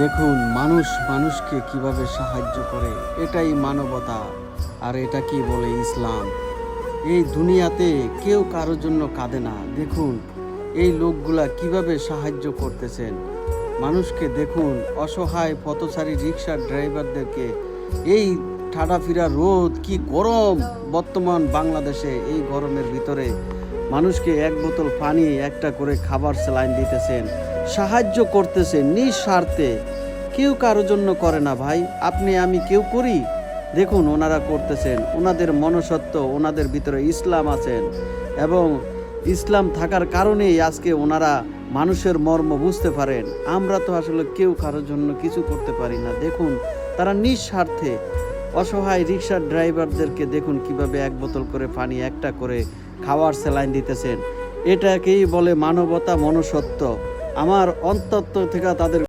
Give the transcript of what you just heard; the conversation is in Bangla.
দেখুন, মানুষ মানুষকে কিভাবে সাহায্য করে, এটাই মানবতা। আর এটা কি বলে ইসলাম। এই দুনিয়াতে কেউ কারোর জন্য কাঁদে না। দেখুন এই লোকগুলা কিভাবে সাহায্য করতেছেন মানুষকে। দেখুন অসহায় পথচারী রিক্সার ড্রাইভারদেরকে, এই ঠাডাফিরা রোদ, কি গরম বর্তমান বাংলাদেশে, এই গরমের ভিতরে মানুষকে এক বোতল পানি, একটা করে খাবার স্যালাইন দিতেছেন, সাহায্য করতেছেন নিঃস্বার্থে। কেউ কারোর জন্য করে না ভাই, আপনি আমি কেউ করি? দেখুন ওনারা করতেছেন, ওনাদের মনসত্ব, ওনাদের ভিতরে ইসলাম আছেন এবং ইসলাম থাকার কারণেই আজকে ওনারা মানুষের মর্ম বুঝতে পারেন। আমরা তো আসলে কেউ কারোর জন্য কিছু করতে পারি না। দেখুন তারা নিঃস্বার্থে অসহায় রিক্সার ড্রাইভারদেরকে দেখুন কিভাবে এক বোতল করে পানি, একটা করে খাওয়ার স্যালাইন দিতেছেন। এটাকেই বলে মানবতা, মনুষ্যত্ব। আমার অন্তর থেকে তাদের